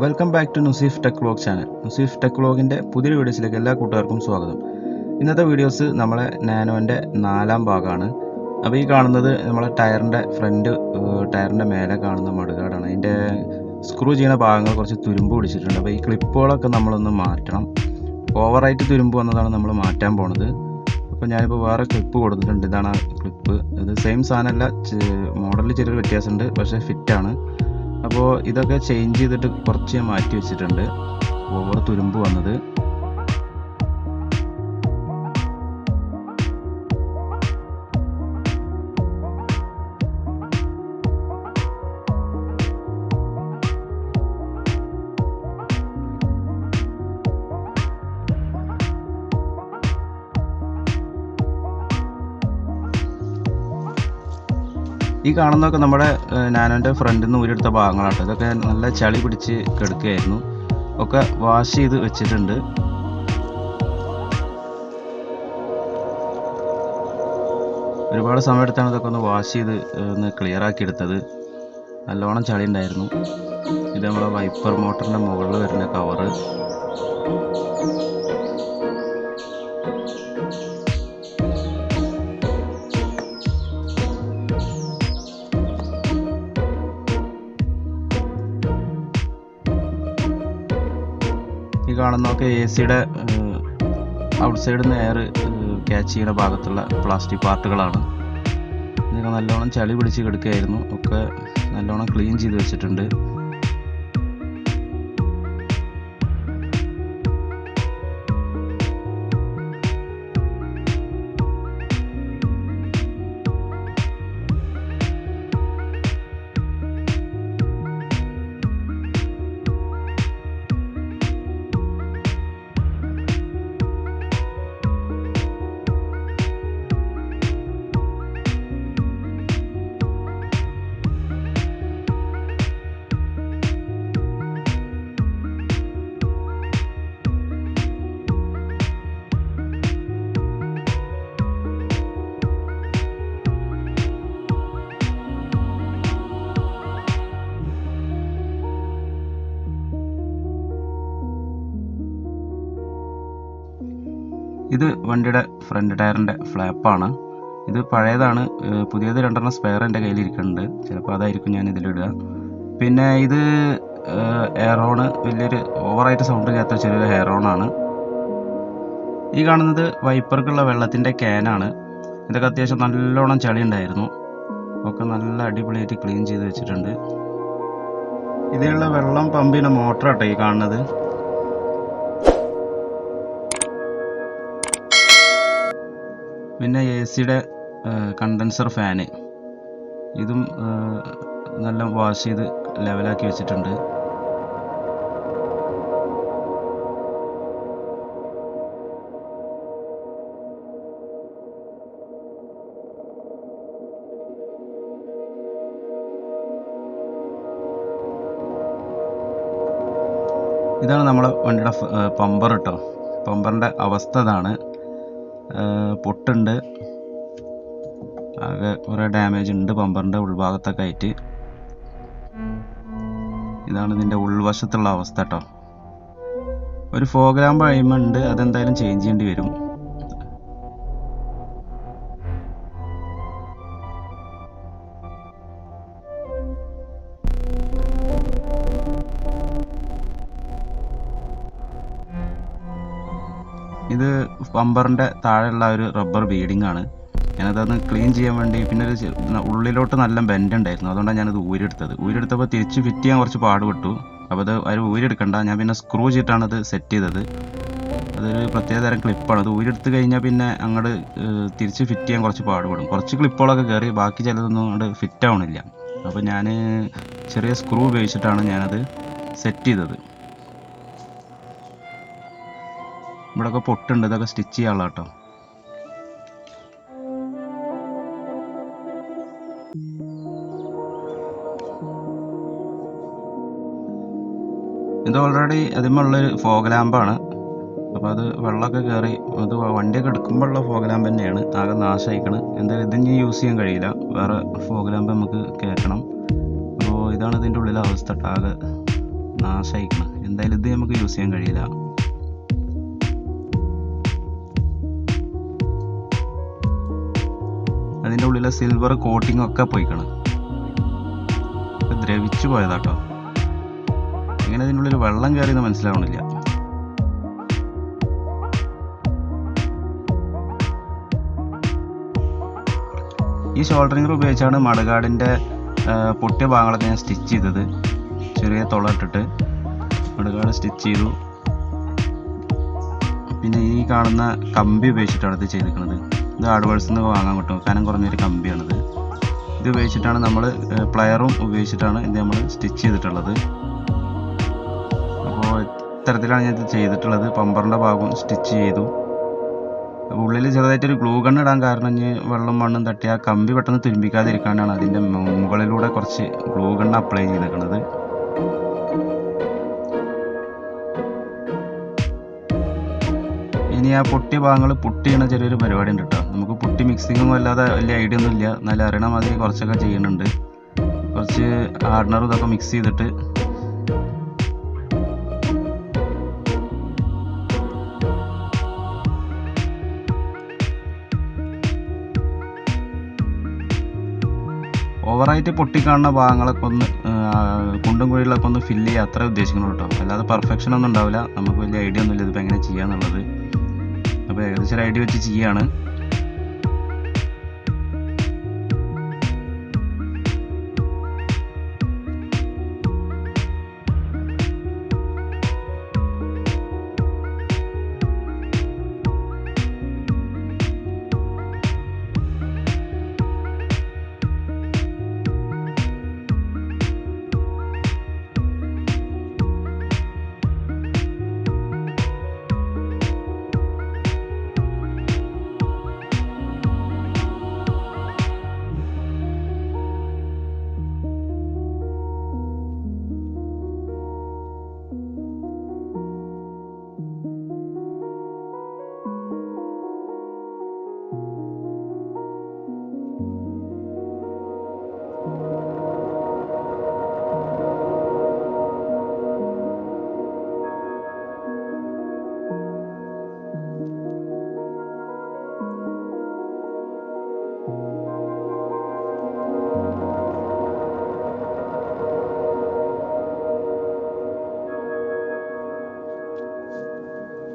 Welcome back to Nuseef tech vlog channel. Nuseef tech വ്ലോഗിൻ്റെ പുതിയൊരു വീഡിയോസിലേക്ക് എല്ലാ കൂട്ടുകാർക്കും സ്വാഗതം. ഇന്നത്തെ വീഡിയോസ് നമ്മളെ നാനോൻ്റെ 4ാം ഭാഗമാണ്. അപ്പോൾ ഈ കാണുന്നത് നമ്മളെ ടയറിൻ്റെ മേലെ കാണുന്ന മടുകാടാണ്. അതിൻ്റെ സ്ക്രൂ ചെയ്യുന്ന ഭാഗങ്ങൾ കുറച്ച് തുരുമ്പ് പിടിച്ചിട്ടുണ്ട്. അപ്പോൾ ഈ ക്ലിപ്പുകളൊക്കെ നമ്മളൊന്ന് മാറ്റണം. ഓവറായിട്ട് തുരുമ്പ് വന്നതാണ് നമ്മൾ മാറ്റാൻ പോണത്. അപ്പോൾ ഞാനിപ്പോൾ വേറെ ക്ലിപ്പ് കൊടുത്തിട്ടുണ്ട്. ഇതാണ് ആ ക്ലിപ്പ്. ഇത് സെയിം സാധനമല്ല, മോഡലിൽ ചെറിയൊരു വ്യത്യാസമുണ്ട്, പക്ഷേ ഫിറ്റാണ്. അപ്പോൾ ഇതൊക്കെ ചേഞ്ച് ചെയ്തിട്ട് കുറച്ച് ഞാൻ മാറ്റി വെച്ചിട്ടുണ്ട്, ഓവർ തുരുമ്പ് വന്നത്. ഈ കാണുന്നതൊക്കെ നമ്മുടെ നാനോൻ്റെ ഫ്രണ്ടിൽ നിന്ന് ഊരിയെടുത്ത ഭാഗങ്ങളാണ്. ഇതൊക്കെ നല്ല ചളി പിടിച്ച് കിടക്കുകയായിരുന്നു. ഒക്കെ വാഷ് ചെയ്ത് വെച്ചിട്ടുണ്ട്. ഒരുപാട് സമയം എടുത്താണ് ഇതൊക്കെ ഒന്ന് വാഷ് ചെയ്ത് ഒന്ന് ക്ലിയർ ആക്കി എടുത്തത്. നല്ലോണം ചളി ഉണ്ടായിരുന്നു. ഇത് നമ്മളെ വൈപ്പർ മോട്ടറിൻ്റെ മുകളിൽ വരുന്ന കവറ്. ഈ കാണുന്നതൊക്കെ AC-യുടെ ഔട്ട് സൈഡിൽ നിന്ന് എയർ ക്യാച്ച് ചെയ്യുന്ന ഭാഗത്തുള്ള പ്ലാസ്റ്റിക് പാർട്ടുകളാണ്. ഇതൊക്കെ നല്ലോണം ചളി പിടിച്ച് കിടക്കുകയായിരുന്നു. ഒക്കെ നല്ലോണം ക്ലീൻ ചെയ്ത് വെച്ചിട്ടുണ്ട്. ഇത് വണ്ടിയുടെ ഫ്രണ്ട് ടയറിൻ്റെ ഫ്ലാപ്പാണ്. ഇത് പഴയതാണ്. പുതിയത് 2 സ്പെയർ എൻ്റെ കയ്യിലിരിക്കുന്നുണ്ട്. ചിലപ്പോൾ അതായിരിക്കും ഞാൻ ഇതിലിടുക. പിന്നെ ഇത് എയറോണ്, വലിയൊരു ഓവറായിട്ട് സൗണ്ട് ചെയ്യാത്ത ചെറിയൊരു എയറോണാണ്. ഈ കാണുന്നത് വൈപ്പർക്കുള്ള വെള്ളത്തിൻ്റെ ക്യാനാണ്. ഇതൊക്കെ അത്യാവശ്യം നല്ലോണം ചളി ഉണ്ടായിരുന്നു. ഒക്കെ നല്ല അടിപൊളിയായിട്ട് ക്ലീൻ ചെയ്ത് വെച്ചിട്ടുണ്ട്. ഇതിലുള്ള വെള്ളം പമ്പ് ചെയ്യുന്ന മോട്ടറാട്ടോ ഈ കാണുന്നത്. പിന്നെ AC-യുടെ കണ്ടൻസർ ഫാന്, ഇതും നല്ല വാഷ് ചെയ്ത് ലെവലാക്കി വെച്ചിട്ടുണ്ട്. ഇതാണ് നമ്മളെ വണ്ടിയുടെ പമ്പർ കേട്ടോ. പമ്പറിൻ്റെ അവസ്ഥ ഇതാണ്. പൊട്ടുണ്ട്, ആകെ കുറേ ഡാമേജ് ഉണ്ട് പമ്പറിൻ്റെ ഉൾഭാഗത്തൊക്കെ ആയിട്ട്. ഇതാണ് ഇതിൻ്റെ ഉൾവശത്തുള്ള അവസ്ഥ കേട്ടോ. ഒരു ഫോഗ്രാമ്പ് അഴിമുണ്ട്, അതെന്തായാലും ചേഞ്ച് ചെയ്യേണ്ടി വരും. ഇത് പമ്പറിൻ്റെ താഴെയുള്ള ഒരു റബ്ബർ ബീഡിംഗ് ആണ്. ഞാനതൊന്ന് ക്ലീൻ ചെയ്യാൻ വേണ്ടി, പിന്നെ ഒരു ഉള്ളിലോട്ട് നല്ല ബെൻഡ് ഉണ്ടായിരുന്നു, അതുകൊണ്ടാണ് ഞാനത് ഊരിയെടുത്തപ്പോൾ തിരിച്ച് ഫിറ്റ് ചെയ്യാൻ കുറച്ച് പാടുപെട്ടു. അപ്പോൾ അത് ഊരിയെടുക്കണ്ട, ഞാൻ പിന്നെ സ്ക്രൂ ചെയ്തിട്ടാണ് അത് സെറ്റ് ചെയ്തത്. അതൊരു പ്രത്യേക തരം ക്ലിപ്പാണ്. അത് ഊരിയെടുത്ത് കഴിഞ്ഞാൽ പിന്നെ അങ്ങോട്ട് തിരിച്ച് ഫിറ്റ് ചെയ്യാൻ കുറച്ച് പാടുപെടും. കുറച്ച് ക്ലിപ്പുകളൊക്കെ കയറി, ബാക്കി ചിലതൊന്നും അങ്ങോട്ട് ഫിറ്റ് ആവണില്ല. അപ്പോൾ ഞാൻ ചെറിയ സ്ക്രൂ ഉപയോഗിച്ചിട്ടാണ് ഞാനത് സെറ്റ് ചെയ്തത്. ഇവിടെയൊക്കെ പൊട്ടുണ്ട്, ഇതൊക്കെ സ്റ്റിച്ച് ചെയ്യാനുള്ള കേട്ടോ. ഇത് ഓൾറെഡി അതിമുള്ളൊരു ഫോഗ് ലാമ്പാണ്. അപ്പോൾ അത് വെള്ളമൊക്കെ കയറി അത് വണ്ടിയൊക്കെ എടുക്കുമ്പോഴുള്ള ഫോഗ് ലാമ്പ് തന്നെയാണ്. ആകെ നാശമായിക്കണം. എന്തായാലും ഇതിന് യൂസ് ചെയ്യാൻ കഴിയില്ല, വേറെ ഫോഗ് ലാമ്പ് നമുക്ക് കയറ്റണം. അപ്പോൾ ഇതാണ് ഇതിൻ്റെ ഉള്ളിലെ അവസ്ഥ. ആകെ നാശമായിക്കണം. എന്തായാലും ഇത് നമുക്ക് യൂസ് ചെയ്യാൻ കഴിയില്ല. അതിൻ്റെ ഉള്ളിലെ സിൽവർ കോട്ടിംഗ് ഒക്കെ പോയിക്കണം, ദ്രവിച്ചു പോയതാട്ടോ. എങ്ങനെ അതിൻ്റെ ഉള്ളിൽ വെള്ളം കയറിയെന്ന് മനസ്സിലാവണില്ല. ഈ ഷോൾഡറിംഗർ ഉപയോഗിച്ചാണ് മഡഗാർഡിൻ്റെ പൊട്ടിയ ഭാഗങ്ങളൊക്കെ ഞാൻ സ്റ്റിച്ച് ചെയ്തത്. ചെറിയ തുള ഇട്ടിട്ട് മഡഗാർഡ് സ്റ്റിച്ച് ചെയ്തു. പിന്നെ ഈ കാണുന്ന കമ്പി ഉപയോഗിച്ചിട്ടാണ് ഇത് ചെയ്തിരിക്കുന്നത്. ഇത് ആഡ്വേഴ്സിൽ നിന്ന് വാങ്ങാൻ കിട്ടും, കനം കുറഞ്ഞൊരു കമ്പിയാണിത്. ഇത് ഉപയോഗിച്ചിട്ടാണ് നമ്മൾ പ്ലയറും ഉപയോഗിച്ചിട്ടാണ് ഇത് നമ്മൾ സ്റ്റിച്ച് ചെയ്തിട്ടുള്ളത്. അപ്പോൾ ഇത്തരത്തിലാണ് ഞാൻ ഇത് ചെയ്തിട്ടുള്ളത്. പമ്പറിൻ്റെ ഭാഗം സ്റ്റിച്ച് ചെയ്തു. ഉള്ളിൽ ചെറുതായിട്ടൊരു ഗ്ലൂ ഗൺ ഇടാൻ കാരണം വെള്ളം മണ്ണും തട്ടി ആ കമ്പി പെട്ടെന്ന് തുരുമ്പിക്കാതിരിക്കാനാണ് അതിൻ്റെ മുകളിലൂടെ കുറച്ച് ഗ്ലൂ ഗൺ അപ്ലൈ ചെയ്തിരിക്കുന്നത്. ഇനി ആ പൊട്ടിയ ഭാഗങ്ങൾ പുട്ടി ചെയ്യണ ചെറിയൊരു പരിപാടി ഉണ്ട് കേട്ടോ. നമുക്ക് പുട്ടി മിക്സിങ്ങും അല്ലാതെ വലിയ ഐഡിയ ഒന്നും ഇല്ല, എന്നാലും അറിയണ മാതിരി കുറച്ചൊക്കെ ചെയ്യുന്നുണ്ട്. കുറച്ച് ഹാർഡ്നറും ഇതൊക്കെ മിക്സ് ചെയ്തിട്ട് ഓവറായിട്ട് പൊട്ടിക്കാണുന്ന ഭാഗങ്ങളൊക്കെ ഒന്ന് കുണ്ടും കുഴികളൊക്കെ ഒന്ന് ഫില്ല് ചെയ്യുക, അത്ര ഉദ്ദേശിക്കണം കേട്ടോ. അല്ലാതെ പെർഫെക്ഷൻ ഒന്നും ഉണ്ടാവില്ല. നമുക്ക് വലിയ ഐഡിയ ഒന്നുമില്ല ഇതിപ്പോൾ എങ്ങനെ ചെയ്യാന്നുള്ളത്. അപ്പോൾ ഏകദേശം ഒരു ഐഡിയ വെച്ച് ചെയ്യാണ്.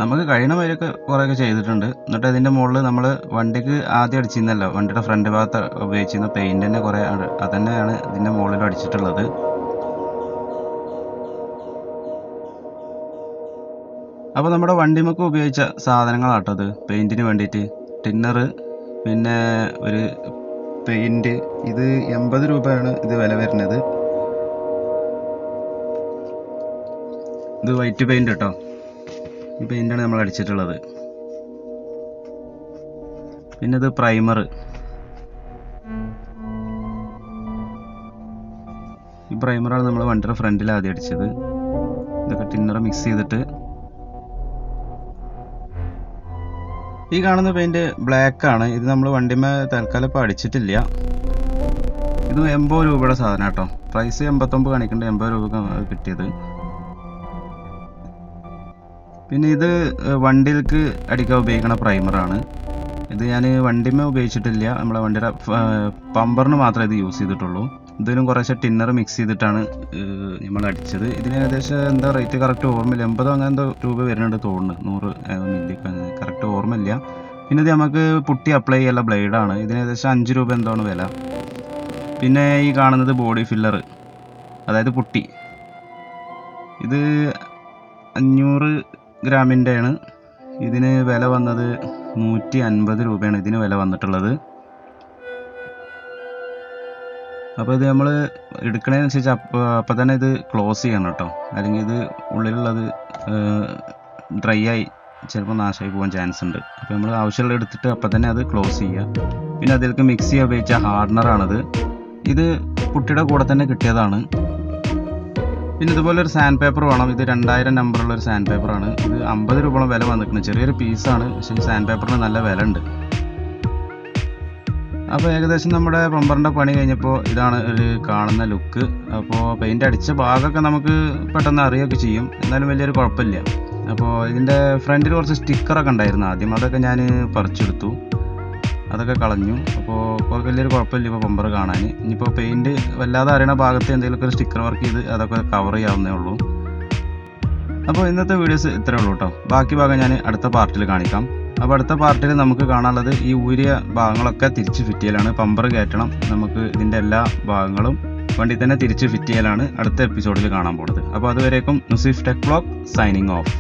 നമുക്ക് കഴിയണ വരെയൊക്കെ കുറേയൊക്കെ ചെയ്തിട്ടുണ്ട്. എന്നിട്ട് അതിൻ്റെ മുകളിൽ നമ്മൾ വണ്ടിക്ക് ആദ്യം അടിച്ചിരുന്നല്ലോ, വണ്ടിയുടെ ഫ്രണ്ട് ഭാഗത്ത് ഉപയോഗിച്ചിരുന്ന പെയിൻറ് തന്നെ കുറേ അതന്നെയാണ് ഇതിൻ്റെ മുകളിൽ അടിച്ചിട്ടുള്ളത്. അപ്പോൾ നമ്മുടെ വണ്ടിമൊക്കെ ഉപയോഗിച്ച സാധനങ്ങളാട്ടത് പെയിൻറ്റിന് വേണ്ടിയിട്ട്. ടിന്നർ, പിന്നെ ഒരു പെയിൻറ്. ഇത് 80 രൂപയാണ് ഇത് വില വരുന്നത്. ഇത് വൈറ്റ് പെയിൻറ് കേട്ടോ. ഈ പെയിൻ്റാണ് നമ്മൾ അടിച്ചിട്ടുള്ളത്. പിന്നെ ഇത് പ്രൈമർ. ഈ പ്രൈമറാണ് നമ്മൾ വണ്ടിയുടെ ഫ്രണ്ടിൽ ആദ്യം അടിച്ചത്. ഇതൊക്കെ ടിന്നർ മിക്സ് ചെയ്തിട്ട്. ഈ കാണുന്ന പെയിൻറ് ബ്ലാക്ക് ആണ്. ഇത് നമ്മൾ വണ്ടിമേ തൽക്കാലം ഇപ്പോൾ അടിച്ചിട്ടില്ല. ഇത് 80 രൂപയുടെ സാധനം കേട്ടോ. പ്രൈസ് 89 കാണിക്കേണ്ട, 80 രൂപ കിട്ടിയത്. പിന്നെ ഇത് വണ്ടിയിലേക്ക് അടിക്കാൻ ഉപയോഗിക്കുന്ന പ്രൈമറാണ്. ഇത് ഞാൻ വണ്ടിമേ ഉപയോഗിച്ചിട്ടില്ല, നമ്മളെ വണ്ടിയുടെ പമ്പറിന് മാത്രമേ ഇത് യൂസ് ചെയ്തിട്ടുള്ളൂ. ഇതിലും കുറേശ്ശെ ടിന്നർ മിക്സ് ചെയ്തിട്ടാണ് നമ്മൾ അടിച്ചത്. ഇതിന് ഏകദേശം എന്താ റേറ്റ് കറക്റ്റ് ഓർമ്മയില്ല, 80 അങ്ങനെ എന്തോ രൂപ വരുന്നുണ്ട് തോന്നുന്നു, 100 മില്ലിക്ക് കറക്റ്റ് ഓർമ്മയില്ല. പിന്നെ ഇത് നമുക്ക് പുട്ടി അപ്ലൈ ചെയ്യാനുള്ള ബ്ലേഡാണ്. ഇതിന് ഏകദേശം 5 രൂപ എന്താണ് വില. പിന്നെ ഈ കാണുന്നത് ബോഡി ഫില്ലർ, അതായത് പുട്ടി. ഇത് 500 ഗ്രാമിൻ്റെയാണ്. ഇതിന് വില വന്നത് 150 രൂപയാണ് ഇതിന് വില വന്നിട്ടുള്ളത്. അപ്പോൾ ഇത് നമ്മൾ എടുക്കണതിനനുസരിച്ച് അപ്പം തന്നെ ഇത് ക്ലോസ് ചെയ്യണം കേട്ടോ, അല്ലെങ്കിൽ ഇത് ഉള്ളിലുള്ളത് ഡ്രൈ ആയി ചിലപ്പോൾ നാശമായി പോകാൻ ചാൻസ് ഉണ്ട്. അപ്പോൾ നമ്മൾ ആവശ്യമുള്ള എടുത്തിട്ട് അപ്പം തന്നെ അത് ക്ലോസ് ചെയ്യുക. പിന്നെ അതിലേക്ക് മിക്സ് ചെയ്യാൻ ഉപയോഗിച്ച ഹാർഡനറാണിത്. ഇത് പുട്ടിയുടെ കൂടെ തന്നെ കിട്ടിയതാണ്. പിന്നെ ഇതുപോലെ ഒരു സാൻഡ് പേപ്പർ വേണം. ഇത് 2000 നമ്പറുള്ള ഒരു സാൻഡ് പേപ്പറാണ്. ഇത് 50 രൂപയോളം വില വന്നിട്ടുണ്ട്. ചെറിയൊരു പീസാണ്, പക്ഷേ ഈ സാൻഡ് പേപ്പറിന് നല്ല വില ഉണ്ട്. അപ്പോൾ ഏകദേശം നമ്മുടെ പമ്പറിൻ്റെ പണി കഴിഞ്ഞപ്പോൾ ഇതാണ് ഒരു കാണുന്ന ലുക്ക്. അപ്പോൾ പെയിൻ്റ് അടിച്ച ഭാഗമൊക്കെ നമുക്ക് പെട്ടെന്ന് അറിയുകയൊക്കെ ചെയ്യും, എന്നാലും വലിയൊരു കുഴപ്പമില്ല. അപ്പോൾ ഇതിൻ്റെ ഫ്രണ്ടിൽ കുറച്ച് സ്റ്റിക്കറൊക്കെ ഉണ്ടായിരുന്നു ആദ്യം, അതൊക്കെ ഞാൻ പറിച്ചെടുത്തു, അതൊക്കെ കളഞ്ഞു. അപ്പോൾ വലിയൊരു കുഴപ്പമില്ല ഇപ്പോൾ പമ്പർ കാണാൻ. ഇനിയിപ്പോൾ പെയിൻറ്റ് വല്ലാതെ അറിയണ ഭാഗത്ത് എന്തെങ്കിലുമൊക്കെ ഒരു സ്റ്റിക്കർ വർക്ക് ചെയ്ത് അതൊക്കെ കവർ ചെയ്യാവുന്നേ ഉള്ളൂ. അപ്പോൾ ഇന്നത്തെ വീഡിയോസ് ഇത്രയേ ഉള്ളൂ കേട്ടോ. ബാക്കി ഭാഗം ഞാൻ അടുത്ത പാർട്ടിൽ കാണിക്കാം. അപ്പോൾ അടുത്ത പാർട്ടിൽ നമുക്ക് കാണാനുള്ളത് ഈ ഊരിയ ഭാഗങ്ങളൊക്കെ തിരിച്ച് ഫിറ്റ് ചെയ്യലാണ്. പമ്പർ കയറ്റണം, നമുക്ക് ഇതിൻ്റെ എല്ലാ ഭാഗങ്ങളും വണ്ടി തന്നെ തിരിച്ച് ഫിറ്റ് ചെയ്യലാണ് അടുത്ത എപ്പിസോഡിൽ കാണാൻ പോകുന്നത്. അപ്പോൾ അതുവരേക്കും Nuseef tech vlog signing off.